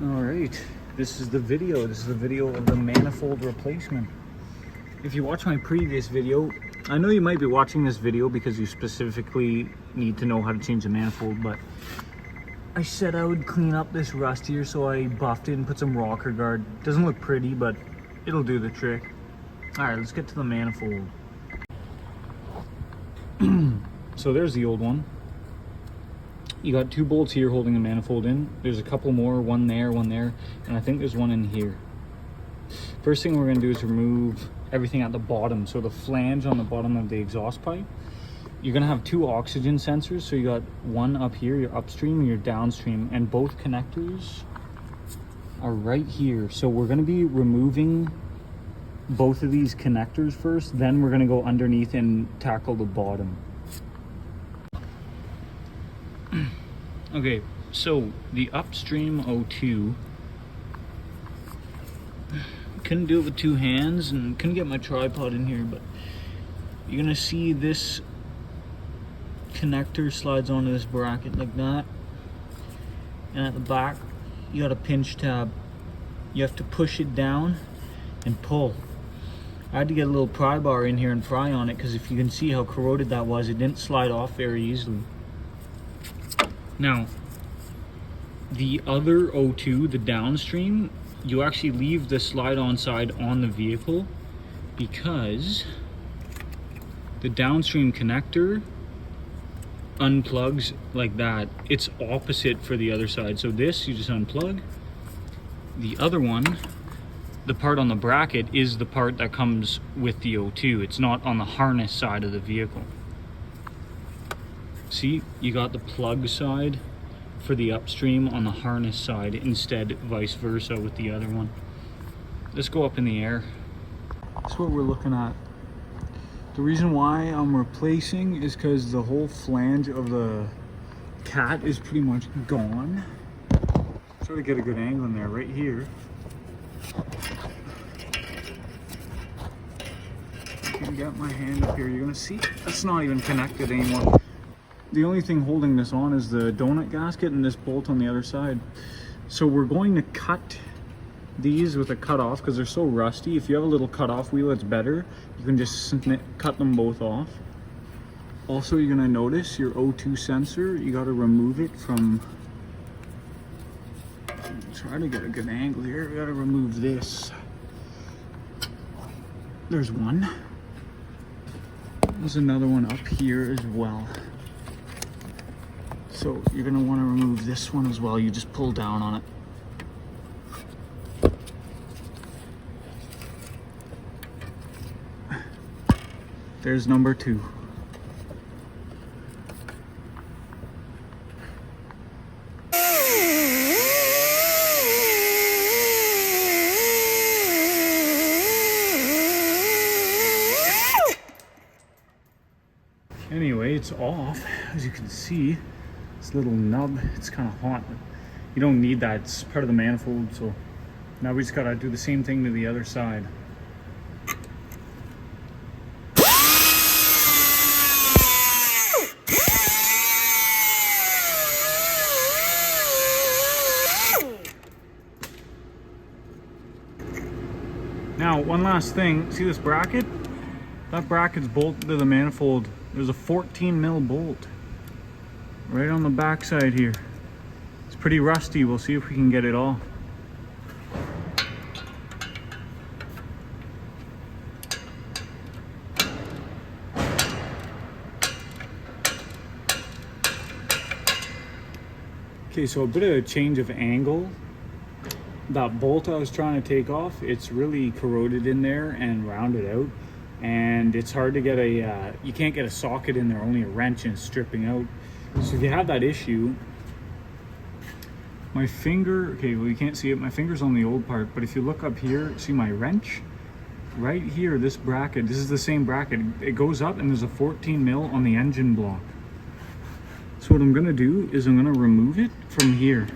All right, this is the video. This is the video of the manifold replacement. If you watch my previous video, I know you might be watching this video because you specifically need to know how to change the manifold, but I said I would clean up this rust here, so I buffed it and put some rocker guard. Doesn't look pretty, but it'll do the trick. All right, let's get to the manifold. So there's the old one. You got two bolts here holding the manifold in. There's a couple more, one there, and I think there's one in here. First thing we're gonna do is remove everything at the bottom. So the flange on the bottom of the exhaust pipe, you're gonna have two oxygen sensors. So you got one up here, your upstream and your downstream, and both connectors are right here. So we're gonna be removing both of these connectors first, then we're gonna go underneath and tackle the bottom. Okay, so the upstream O2, couldn't do it with two hands and couldn't get my tripod in here, but you're gonna see this connector slides onto this bracket like that, and at the back you got a pinch tab. You have to push it down and pull. I had to get a little pry bar in here and pry on it, because if you can see how corroded that was, it didn't slide off very easily. Now, the other O2, the downstream, you actually leave the slide-on side on the vehicle because the downstream connector unplugs like that. It's opposite for the other side. So this, you just unplug. The other one, the part on the bracket, is the part that comes with the O2. It's not on the harness side of the vehicle. See, you got the plug side for the upstream on the harness side instead vice versa with the other one. Let's go up in the air. That's what we're looking at. The reason why I'm replacing is because the whole flange of the cat is pretty much gone. Try to get a good angle in there, right here. I can get my hand up here. You're gonna see that's not even connected anymore. The only thing holding this on is the donut gasket and this bolt on the other side. So we're going to cut these with a cutoff because they're so rusty. If you have a little cutoff wheel, it's better. You can just cut them both off. Also, you're gonna notice your O2 sensor, you gotta remove it from, try to get a good angle here. We gotta remove this. There's one. There's another one up here as well. So you're gonna wanna remove this one as well. You just pull down on it. There's number two. Anyway, it's off, as you can see. This little nub, it's kind of hot. You don't need that, it's part of the manifold. So now we just gotta do the same thing to the other side. Now, one last thing, see this bracket? That bracket's bolted to the manifold. There's a 14 mil bolt right on the back side here. It's pretty rusty. We'll see if we can get it off. Okay, so a bit of a change of angle. That bolt I was trying to take off, it's really corroded in there and rounded out. And it's hard to get a, you can't get a socket in there, only a wrench, and it's stripping out. So if you have that issue, my finger, okay, well you can't see it, my finger's on the old part, but if you look up here, see my wrench? Right here, this bracket, this is the same bracket, it goes up and there's a 14 mil on the engine block. So what I'm gonna do is I'm gonna remove it from here.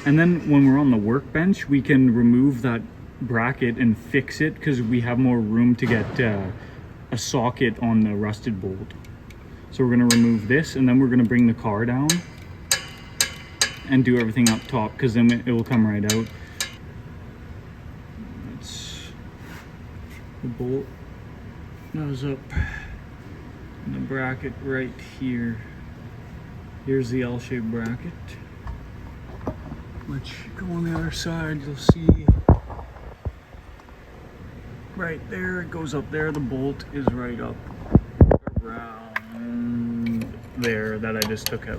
And then when we're on the workbench, we can remove that bracket and fix it because we have more room to get a socket on the rusted bolt. So we're going to remove this, and then we're going to bring the car down and do everything up top, because then it will come right out. That's the bolt goes up in the bracket right here. Here's the L-shaped bracket, which go on the other side, you'll see right there, it goes up there. The bolt is right up around there that I just took out.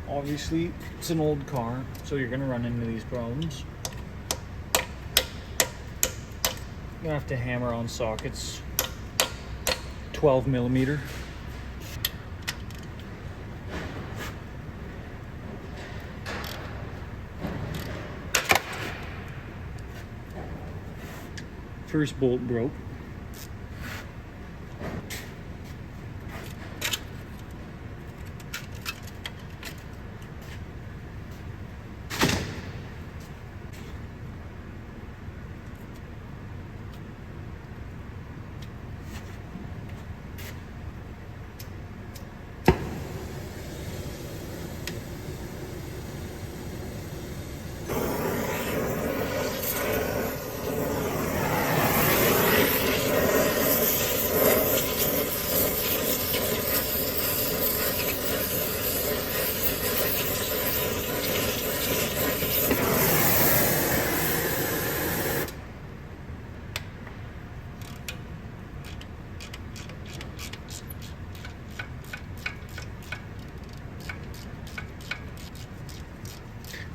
Obviously, it's an old car, so you're gonna run into these problems. You're gonna have to hammer on sockets, 12mm. First bolt broke.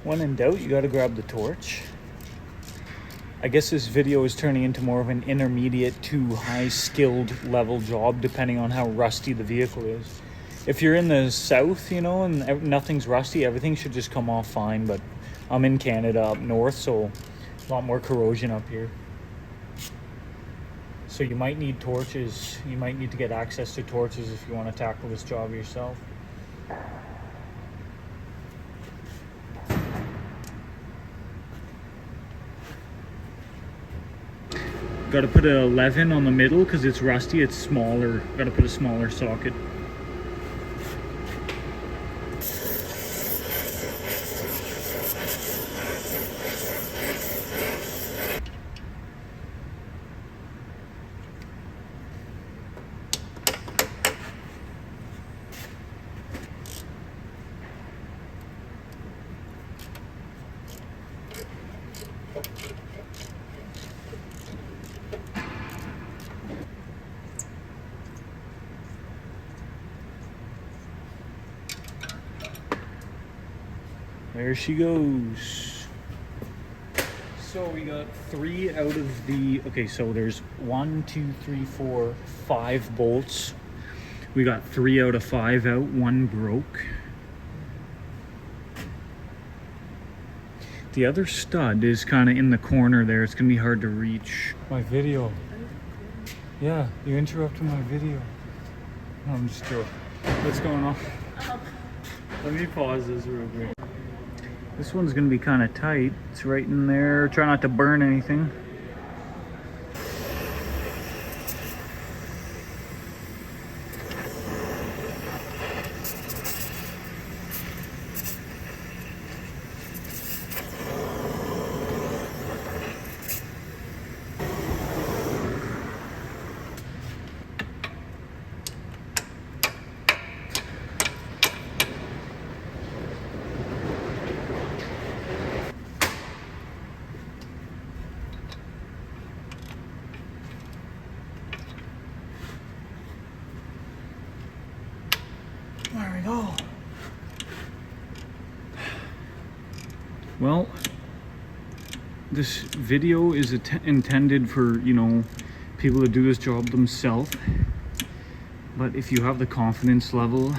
When in doubt, you gotta grab the torch. I guess this video is turning into more of an intermediate to high skilled level job, depending on how rusty the vehicle is. If you're in the south, you know, and nothing's rusty, everything should just come off fine, but I'm in Canada up north, so a lot more corrosion up here. So you might need torches. You might need to get access to torches if you want to tackle this job yourself. Got to put an 11 on the middle because it's rusty, it's smaller. Got to put a smaller socket. There she goes. So we got 3 out of the, okay, so there's 1, 2, 3, 4, 5 bolts. We got 3 out of 5 out, 1 broke. The other stud is kind of in the corner there. It's gonna be hard to reach. My video. Yeah, you interrupted my video. No, I'm just joking. What's going on? Let me pause this real quick. This one's gonna be kind of tight. It's right in there. Try not to burn anything. There we go. Well, this video is intended for, you know, people to do this job themselves. But if you have the confidence level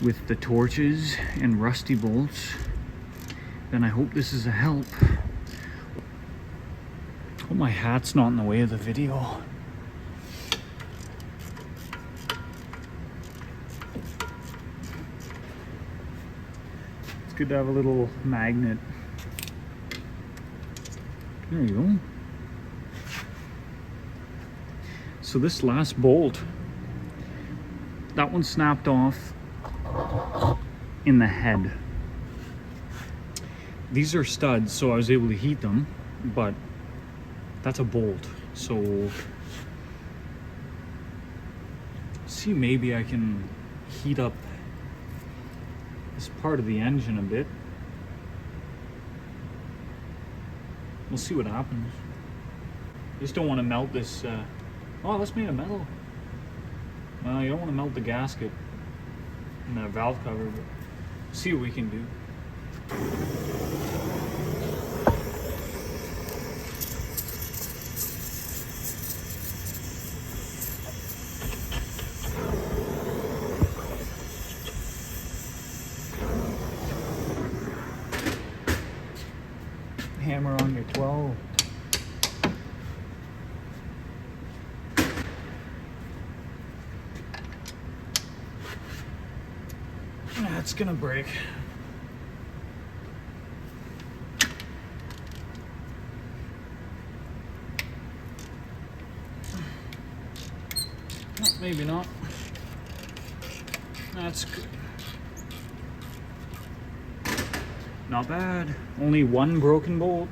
with the torches and rusty bolts, then I hope this is a help. Hope my hat's not in the way of the video. It's good to have a little magnet. There you go. So this last bolt, that one snapped off in the head. These are studs, so I was able to heat them, but that's a bolt. So see, maybe I can heat up this part of the engine a bit. We'll see what happens. Just don't want to melt this. Oh, that's made of metal. Well, you don't want to melt the gasket and that valve cover, but see what we can do. Hammer on your 12. That's gonna break. No, maybe not. That's good. Not bad. Only one broken bolt.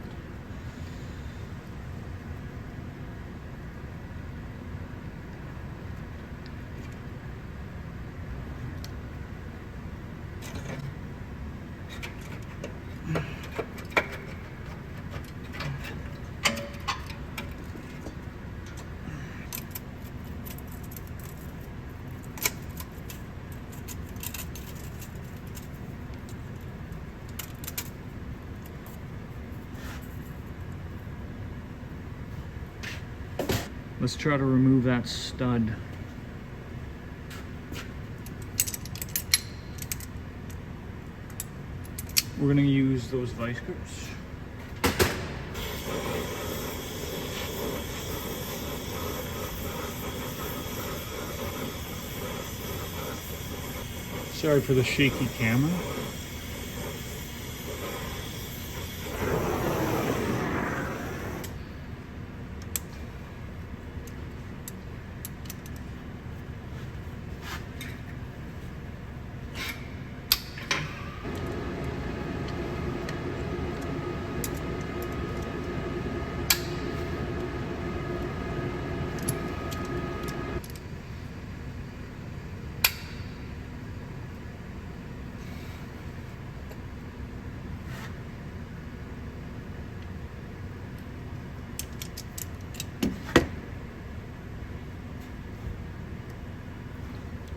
Let's try to remove that stud. We're gonna use those vice grips. Sorry for the shaky camera.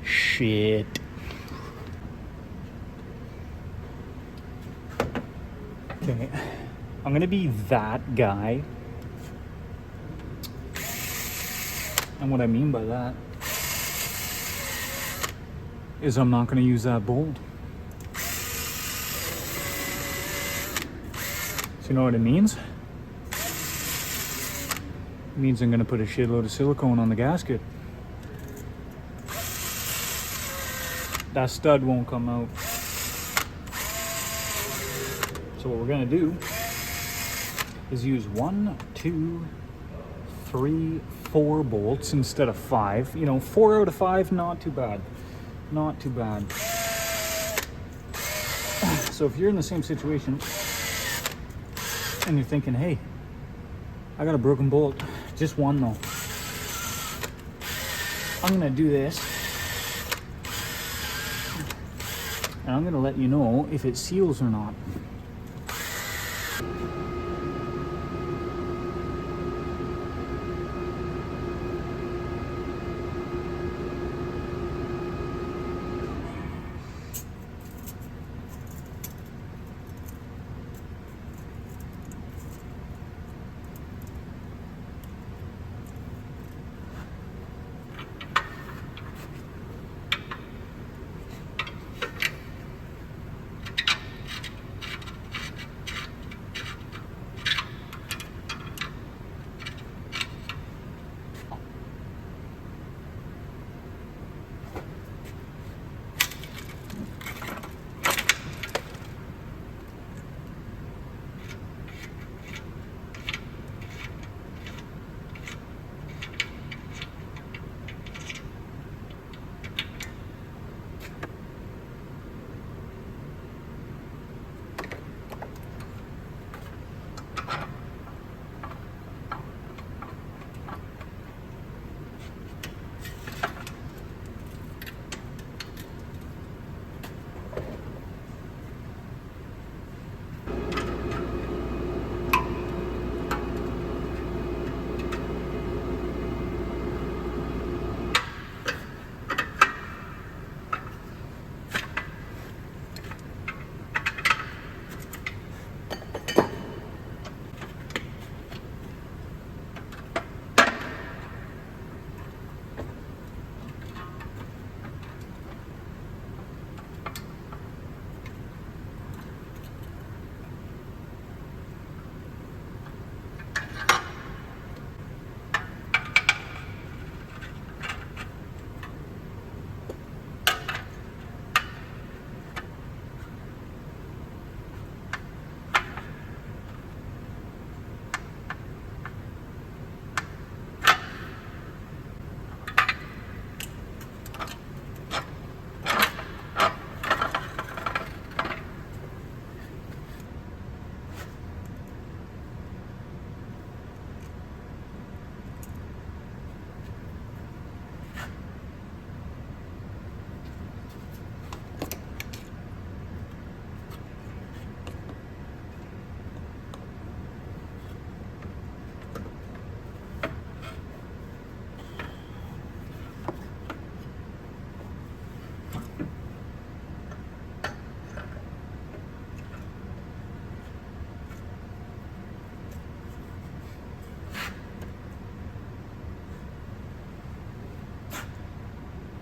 Shit. Okay, I'm gonna be that guy. And what I mean by that is I'm not gonna use that bolt. So you know what it means? It means I'm gonna put a shitload of silicone on the gasket. That stud won't come out. So what we're gonna do is use 1, 2, 3, 4 bolts instead of 5. You know, 4 out of 5, not too bad. Not too bad. So if you're in the same situation and you're thinking, hey, I got a broken bolt, just one though. I'm gonna do this. And I'm gonna let you know if it seals or not.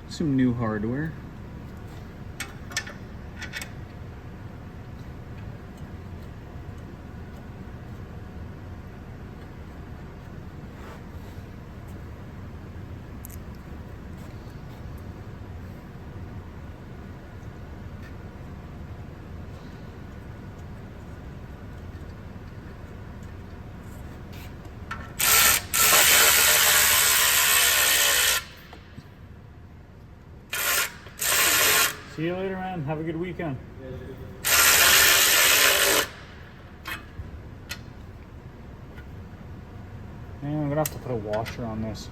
Some new hardware. See you later, man. Have a good weekend. Man, I'm gonna have to put a washer on this.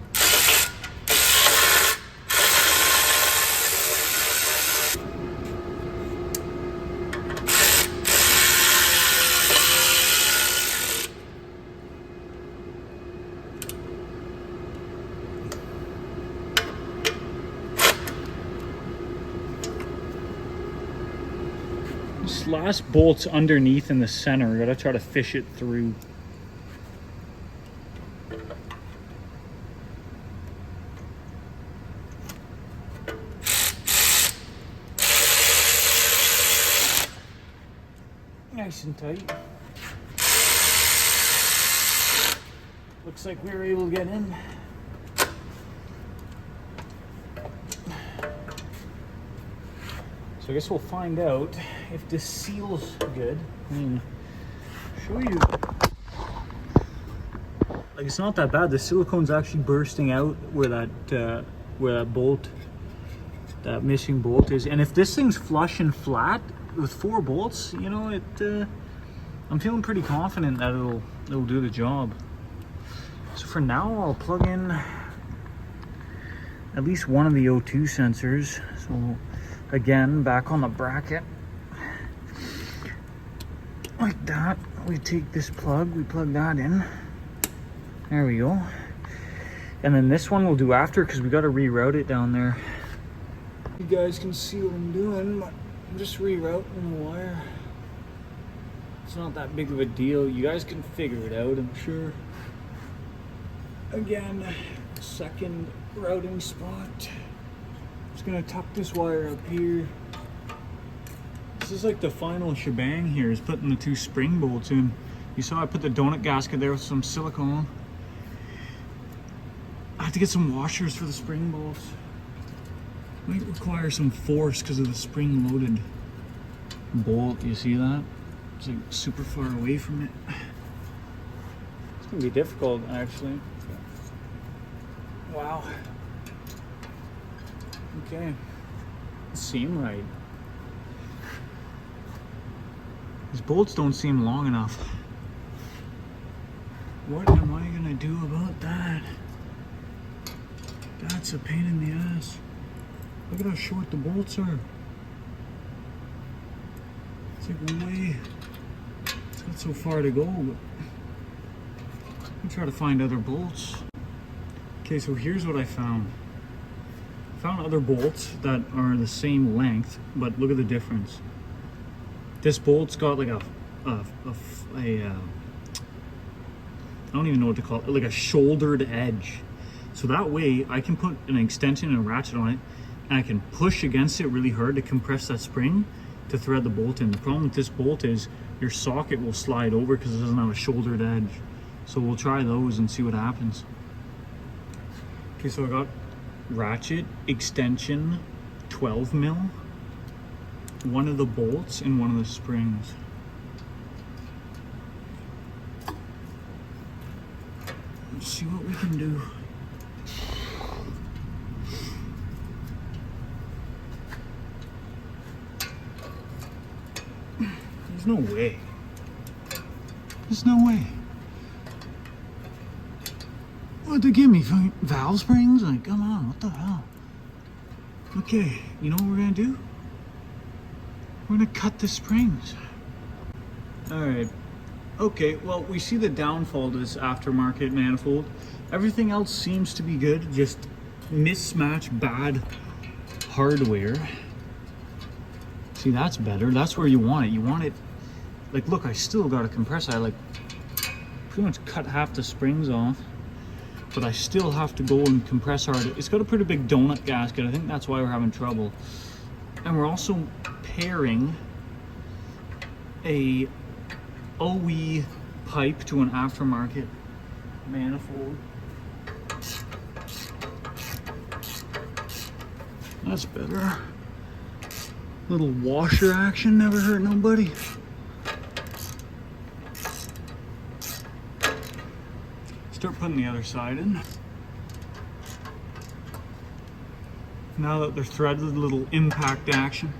This last bolt's underneath in the center. We gotta try to fish it through. Nice and tight. Looks like we were able to get in. So I guess we'll find out if this seal's good. I mean, show you. Like, it's not that bad. The silicone's actually bursting out where that bolt, that missing bolt is. And if this thing's flush and flat with 4 bolts, you know, I'm feeling pretty confident that it'll do the job. So for now, I'll plug in at least one of the O2 sensors. So again, back on the bracket, like that. We take this plug, we plug that in. There we go. And then this one we'll do after, because we got to reroute it down there. You guys can see what I'm doing. I'm just rerouting the wire. It's not that big of a deal. You guys can figure it out, I'm sure. Again, second routing spot. Just gonna tuck this wire up here. This is like the final shebang here, is putting the 2 spring bolts in. You saw I put the donut gasket there with some silicone. I have to get some washers for the spring bolts. Might require some force because of the spring loaded bolt. You see that? It's like super far away from it. It's gonna be difficult, actually. Wow. Okay. Seem right. These bolts don't seem long enough. What am I gonna do about that? That's a pain in the ass. Look at how short the bolts are. It's like way, it's not so far to go, but I'll try to find other bolts. Okay, so here's what I found. I found other bolts that are the same length, but look at the difference. This bolt's got like a I don't even know what to call it, like a shouldered edge. So that way I can put an extension and a ratchet on it and I can push against it really hard to compress that spring to thread the bolt in. The problem with this bolt is your socket will slide over because it doesn't have a shouldered edge. So we'll try those and see what happens. Okay, so I got ratchet extension 12 mil, one of the bolts and one of the springs. Let's see what we can do. There's no way. There's no way. What, they give me valve springs? Like, come on, what the hell? Okay, you know what we're gonna do? We're gonna cut the springs. All right. Okay, well, we see the downfall to this aftermarket manifold. Everything else seems to be good, just mismatch bad hardware. See, that's better. That's where you want it. You want it, like, look, I still got a compressor. I like pretty much cut half the springs off, but I still have to go and compress hard. It's got a pretty big donut gasket. I think that's why we're having trouble. And we're also pairing a OE pipe to an aftermarket manifold. That's better. Little washer action never hurt nobody. Start putting the other side in. Now that they're threaded, a little impact action.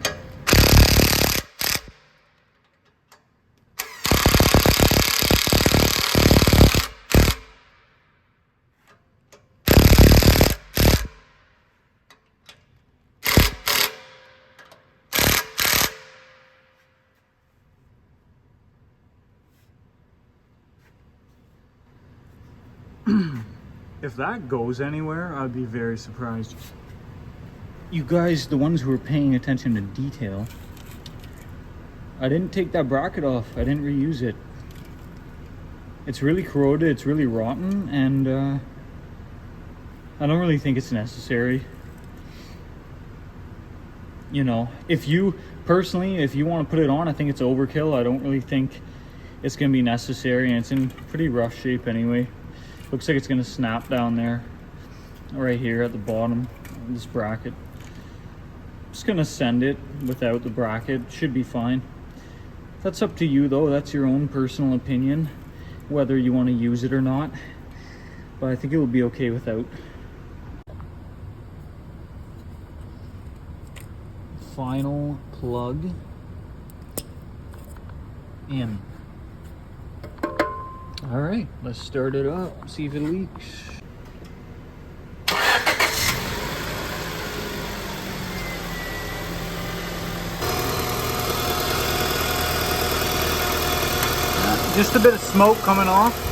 If that goes anywhere, I'd be very surprised. You guys, the ones who are paying attention to detail, I didn't take that bracket off. I didn't reuse it. It's really corroded, it's really rotten, and I don't really think it's necessary. You know, if you want to put it on, I think it's overkill. I don't really think it's going to be necessary, and it's in pretty rough shape anyway. Looks like it's going to snap down there, right here at the bottom of this bracket. Just going to send it without the bracket. Should be fine. That's up to you though. That's your own personal opinion, whether you want to use it or not. But I think it will be okay without. Final plug in. All right, let's start it up, see if it leaks. Just a bit of smoke coming off.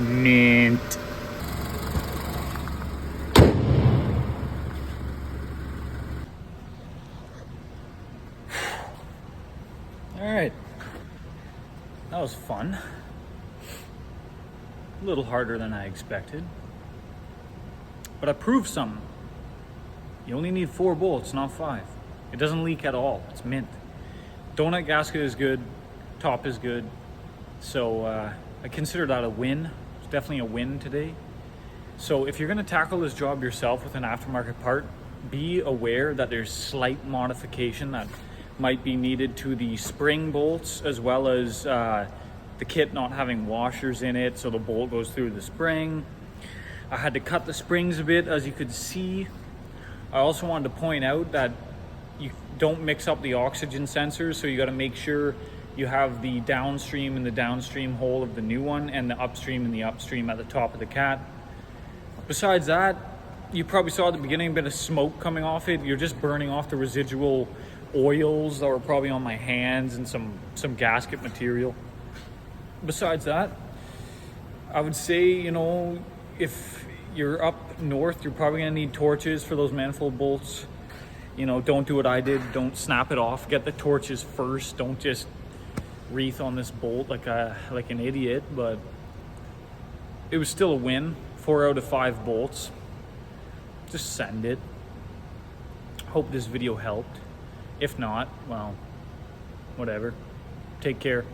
Mint. All right, that was fun. A little harder than I expected, but I proved something. You only need 4 bolts, not 5. It doesn't leak at all. It's mint. Donut gasket is good. Top is good. So I consider that a win. It's definitely a win today. So if you're going to tackle this job yourself with an aftermarket part, be aware that there's slight modification that might be needed to the spring bolts, as well as the kit not having washers in it, so the bolt goes through the spring. I had to cut the springs a bit, as you could see. I also wanted to point out that you don't mix up the oxygen sensors, so you got to make sure you have the downstream in the downstream hole of the new one and the upstream in the upstream at the top of the cat. Besides that, you probably saw at the beginning a bit of smoke coming off it. You're just burning off the residual oils that were probably on my hands and some gasket material. Besides that, I would say, you know, if you're up north, you're probably gonna need torches for those manifold bolts. You know, don't do what I did. Don't snap it off. Get the torches first. Don't just wreath on this bolt like an idiot. But it was still a win. 4 out of 5 bolts. Just send it. Hope this video helped. If not, well, whatever. Take care.